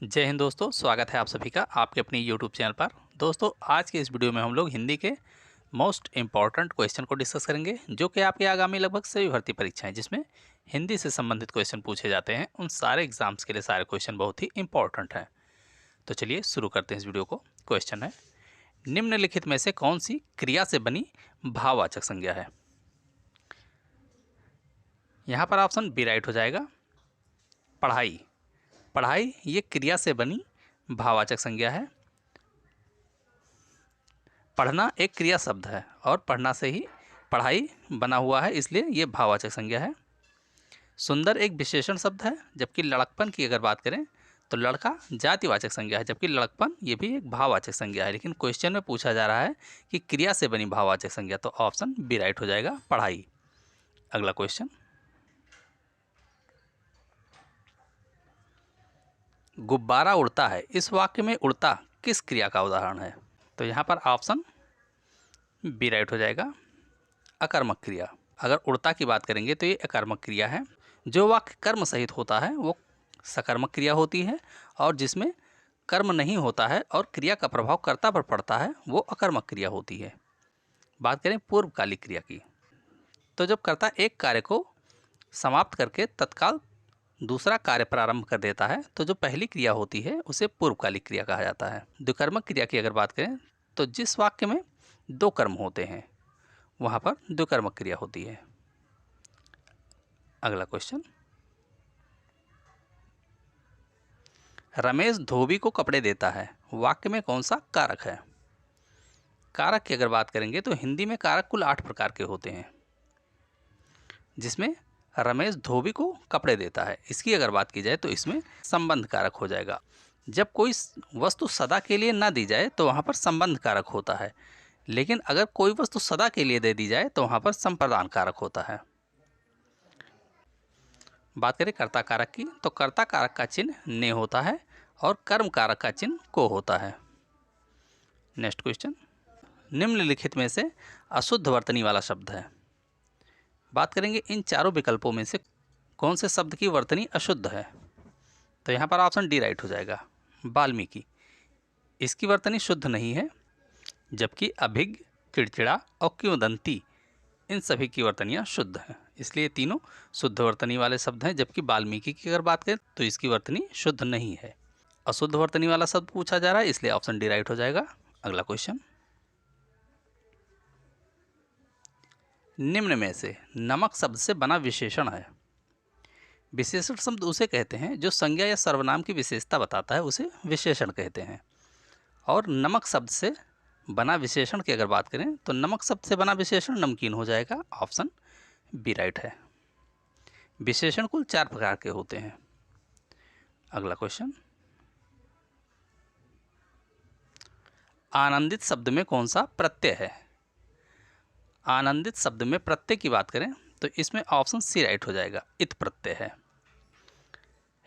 जय हिंद दोस्तों, स्वागत है आप सभी का आपके अपनी यूट्यूब चैनल पर। दोस्तों, आज के इस वीडियो में हम लोग हिंदी के मोस्ट इम्पॉर्टेंट क्वेश्चन को डिस्कस करेंगे, जो कि आपके आगामी लगभग सभी भर्ती परीक्षाएं जिसमें हिंदी से संबंधित क्वेश्चन पूछे जाते हैं, उन सारे एग्जाम्स के लिए सारे क्वेश्चन बहुत ही इंपॉर्टेंट हैं। तो चलिए शुरू करते हैं इस वीडियो को। क्वेश्चन है, निम्नलिखित में से कौन सी क्रिया से बनी भाववाचक संज्ञा है। यहाँ पर ऑप्शन बी राइट हो जाएगा। पढ़ाई। पढ़ाई ये क्रिया से बनी भाववाचक संज्ञा है। पढ़ना एक क्रिया शब्द है और पढ़ना से ही पढ़ाई बना हुआ है, इसलिए ये भाववाचक संज्ञा है। सुंदर एक विशेषण शब्द है, जबकि लड़कपन की अगर बात करें तो लड़का जातिवाचक संज्ञा है, जबकि लड़कपन ये भी एक भाववाचक संज्ञा है। लेकिन क्वेश्चन में पूछा जा रहा है कि क्रिया से बनी भाववाचक संज्ञा, तो ऑप्शन बी राइट हो जाएगा, पढ़ाई। अगला क्वेश्चन, गुब्बारा उड़ता है, इस वाक्य में उड़ता किस क्रिया का उदाहरण है। तो यहाँ पर ऑप्शन बी राइट हो जाएगा, अकर्मक क्रिया। अगर उड़ता की बात करेंगे तो ये अकर्मक क्रिया है। जो वाक्य कर्म सहित होता है वो सकर्मक क्रिया होती है, और जिसमें कर्म नहीं होता है और क्रिया का प्रभाव कर्ता पर पड़ता है वो अकर्मक क्रिया होती है। बात करें पूर्वकालिक क्रिया की, तो जब कर्ता एक कार्य को समाप्त करके तत्काल दूसरा कार्य प्रारंभ कर देता है, तो जो पहली क्रिया होती है उसे पूर्वकालिक क्रिया कहा जाता है। द्विकर्मक क्रिया की अगर बात करें तो जिस वाक्य में दो कर्म होते हैं वहाँ पर द्विकर्मक क्रिया होती है। अगला क्वेश्चन, रमेश धोबी को कपड़े देता है, वाक्य में कौन सा कारक है। कारक की अगर बात करेंगे तो हिंदी में कारक कुल 8 प्रकार के होते हैं, जिसमें रमेश धोबी को कपड़े देता है, इसकी अगर बात की जाए तो इसमें संबंध कारक हो जाएगा। जब कोई वस्तु सदा के लिए ना दी जाए तो वहाँ पर संबंध कारक होता है, लेकिन अगर कोई वस्तु सदा के लिए दे दी जाए तो वहाँ पर संप्रदान कारक होता है। बात करें कर्ता कारक की, तो कर्ता कारक का चिन्ह ने होता है और कर्म कारक का चिन्ह को होता है। नेक्स्ट क्वेश्चन, निम्नलिखित में से अशुद्ध वर्तनी वाला शब्द है। बात करेंगे इन चारों विकल्पों में से कौन से शब्द की वर्तनी अशुद्ध है। तो यहाँ पर ऑप्शन डी राइट हो जाएगा, वाल्मीकि। इसकी वर्तनी शुद्ध नहीं है, जबकि अभिज्ञ, चिड़चिड़ा और किंवदंती इन सभी की वर्तनियाँ शुद्ध हैं, इसलिए तीनों शुद्ध वर्तनी वाले शब्द हैं। जबकि वाल्मीकि की अगर बात करें तो इसकी वर्तनी शुद्ध नहीं है। अशुद्ध वर्तनी वाला शब्द पूछा जा रहा है, इसलिए ऑप्शन डी राइट हो जाएगा। अगला क्वेश्चन, निम्न में से नमक शब्द से बना विशेषण है। विशेषण शब्द उसे कहते हैं जो संज्ञा या सर्वनाम की विशेषता बताता है, उसे विशेषण कहते हैं। और नमक शब्द से बना विशेषण की अगर बात करें तो नमक शब्द से बना विशेषण नमकीन हो जाएगा, ऑप्शन बी राइट है। विशेषण कुल 4 प्रकार के होते हैं। अगला क्वेश्चन, आनंदित शब्द में कौन सा प्रत्यय है। आनंदित शब्द में प्रत्यय की बात करें तो इसमें ऑप्शन सी राइट हो जाएगा, इत प्रत्यय है।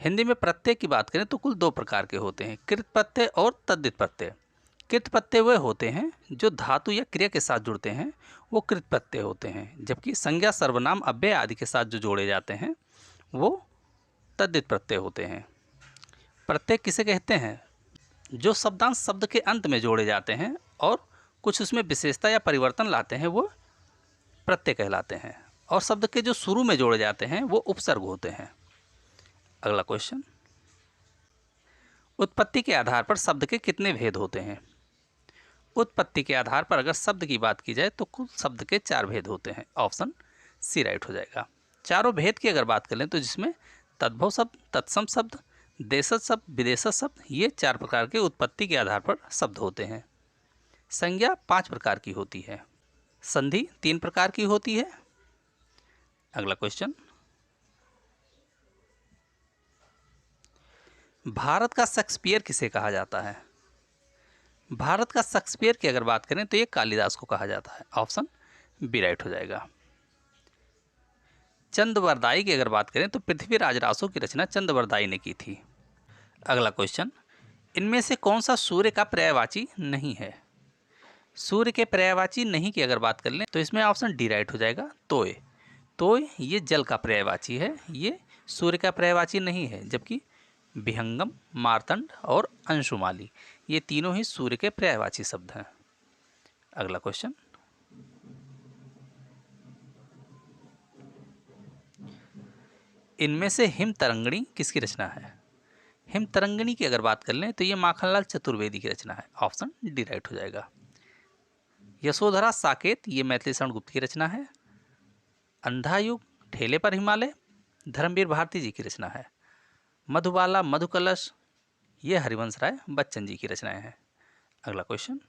हिंदी में प्रत्यय की बात करें तो कुल 2 प्रकार के होते हैं, कृत प्रत्यय और तद्धित प्रत्यय। कृत प्रत्यय वे होते हैं जो धातु या क्रिया के साथ जुड़ते हैं, वो कृत प्रत्यय होते हैं। जबकि संज्ञा, सर्वनाम, अव्यय आदि के साथ जो जोड़े जाते हैं वो तद्धित प्रत्यय होते हैं। प्रत्यय किसे कहते हैं, जो शब्दांश शब्द के अंत में जोड़े जाते हैं और कुछ उसमें विशेषता या परिवर्तन लाते हैं, वो प्रत्यय कहलाते हैं। और शब्द के जो शुरू में जोड़े जाते हैं वो उपसर्ग होते हैं। अगला क्वेश्चन, उत्पत्ति के आधार पर शब्द के कितने भेद होते हैं। उत्पत्ति के आधार पर अगर शब्द की बात की जाए तो कुल शब्द के 4 भेद होते हैं, ऑप्शन सी राइट हो जाएगा। चारों भेद की अगर बात करें तो जिसमें तद्भव शब्द, तत्सम शब्द, देशज शब्द, विदेशज शब्द, ये 4 प्रकार के उत्पत्ति के आधार पर शब्द होते हैं। संज्ञा 5 प्रकार की होती है, संधि 3 प्रकार की होती है। अगला क्वेश्चन, भारत का शेक्सपियर किसे कहा जाता है। भारत का शेक्सपियर की अगर बात करें तो ये कालिदास को कहा जाता है, ऑप्शन बी राइट हो जाएगा। चंद्रवरदाई की अगर बात करें तो पृथ्वीराज रासो की रचना चंद्रवरदाई ने की थी। अगला क्वेश्चन, इनमें से कौन सा सूर्य का पर्यायवाची नहीं है। सूर्य के पर्यायवाची नहीं की अगर बात कर लें तो इसमें ऑप्शन डी राइट हो जाएगा, तोय। तोय ये जल का पर्यायवाची है, ये सूर्य का पर्यायवाची नहीं है। जबकि विहंगम, मार्तंड और अंशुमाली, ये तीनों ही सूर्य के पर्यायवाची शब्द हैं। अगला क्वेश्चन, इनमें से हिम तरंगिणी किसकी रचना है? हिम तरंगिणी की अगर बात कर लें तो ये माखनलाल चतुर्वेदी की रचना है। ऑप्शन डी राइट हो जाएगा। यशोधरा साकेत, ये मैथिली शरण गुप्त की रचना है। अंधायुग, ठेले पर हिमालय, धर्मवीर भारती जी की रचना है। मधुबाला, मधुकलश, ये हरिवंश राय बच्चन जी की रचनाएं हैं। अगला क्वेश्चन,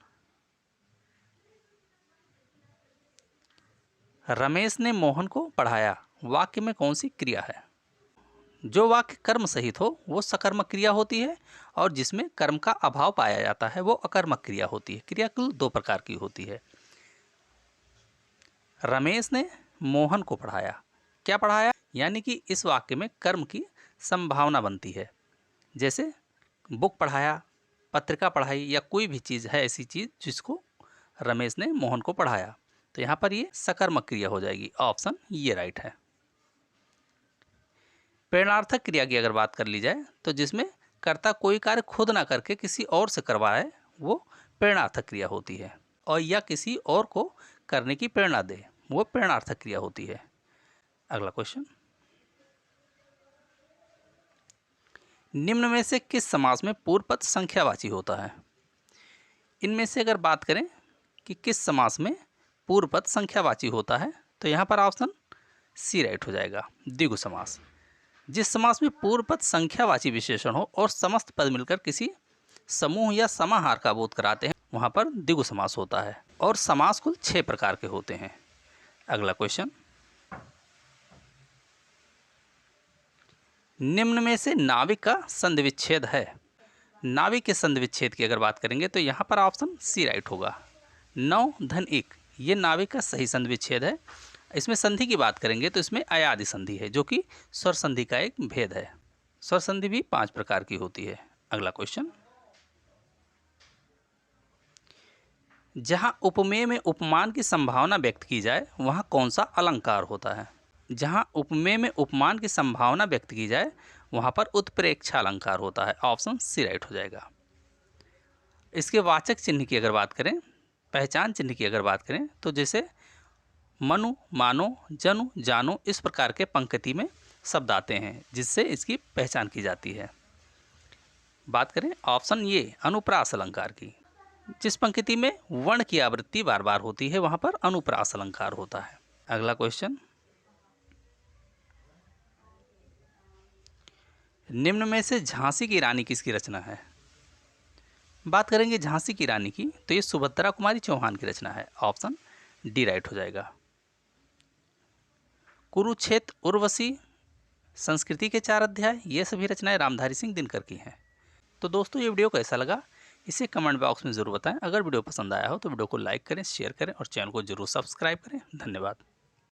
रमेश ने मोहन को पढ़ाया, वाक्य में कौन सी क्रिया है? जो वाक्य कर्म सहित हो वो सकर्मक क्रिया होती है, और जिसमें कर्म का अभाव पाया जाता है वो अकर्मक क्रिया होती है। क्रिया कुल दो प्रकार की होती है। रमेश ने मोहन को पढ़ाया, क्या पढ़ाया? यानी कि इस वाक्य में कर्म की संभावना बनती है। जैसे बुक पढ़ाया, पत्रिका पढ़ाई, या कोई भी चीज़ है ऐसी चीज़ जिसको रमेश ने मोहन को पढ़ाया, तो यहाँ पर ये सकर्मक क्रिया हो जाएगी। ऑप्शन ये राइट है। प्रेरणार्थक क्रिया की अगर बात कर ली जाए तो जिसमें कर्ता कोई कार्य खुद ना करके किसी और से करवाए वो प्रेरणार्थक क्रिया होती है, और या किसी और को करने की प्रेरणा दे वो प्रेरणार्थक क्रिया होती है। अगला क्वेश्चन, निम्न में से किस समास में पूर्व पद संख्यावाची होता है? इनमें से अगर बात करें कि किस समास में पूर्व पद संख्यावाची होता है, तो यहाँ पर ऑप्शन सी राइट हो जाएगा, द्विगु समास। जिस समास में पूर्व पद संख्यावाची विशेषण हो और समस्त पद मिलकर किसी समूह या समाहार का बोध कराते हैं, वहाँ पर द्विगु समास होता है। और समास कुल 6 प्रकार के होते हैं। अगला क्वेश्चन, निम्न में से नाविक का संधि विच्छेद है। नाविक के संधि विच्छेद की अगर बात करेंगे तो यहाँ पर ऑप्शन सी राइट होगा। 9 धन 1, ये नाविक का सही संधि विच्छेद है। इसमें संधि की बात करेंगे तो इसमें अयादि संधि है, जो कि स्वर संधि का एक भेद है। स्वर संधि भी 5 प्रकार की होती है। अगला क्वेश्चन, जहां उपमेय में उपमान की संभावना व्यक्त की जाए वहां कौन सा अलंकार होता है? जहां उपमेय में उपमान की संभावना व्यक्त की जाए वहां पर उत्प्रेक्षा अलंकार होता है। ऑप्शन सी राइट हो जाएगा। इसके वाचक चिन्ह की अगर बात करें, पहचान चिन्ह की अगर बात करें तो जैसे मनु, मानो, जनु, जानो, इस प्रकार के पंक्ति में शब्द आते हैं जिससे इसकी पहचान की जाती है। बात करें ऑप्शन ये अनुप्रास अलंकार की, जिस पंक्ति में वर्ण की आवृत्ति बार बार होती है वहां पर अनुप्रास अलंकार होता है। अगला क्वेश्चन, निम्न में से झांसी की रानी किसकी रचना है? बात करेंगे झांसी की रानी की तो ये सुभद्रा कुमारी चौहान की रचना है। ऑप्शन डी राइट हो जाएगा। कुरुक्षेत्र, उर्वशी, संस्कृति के 4 अध्याय, ये सभी रचनाएं रामधारी सिंह दिनकर की हैं। तो दोस्तों ये वीडियो कैसा लगा इसे कमेंट बॉक्स में ज़रूर बताएं। अगर वीडियो पसंद आया हो तो वीडियो को लाइक करें, शेयर करें और चैनल को जरूर सब्सक्राइब करें। धन्यवाद।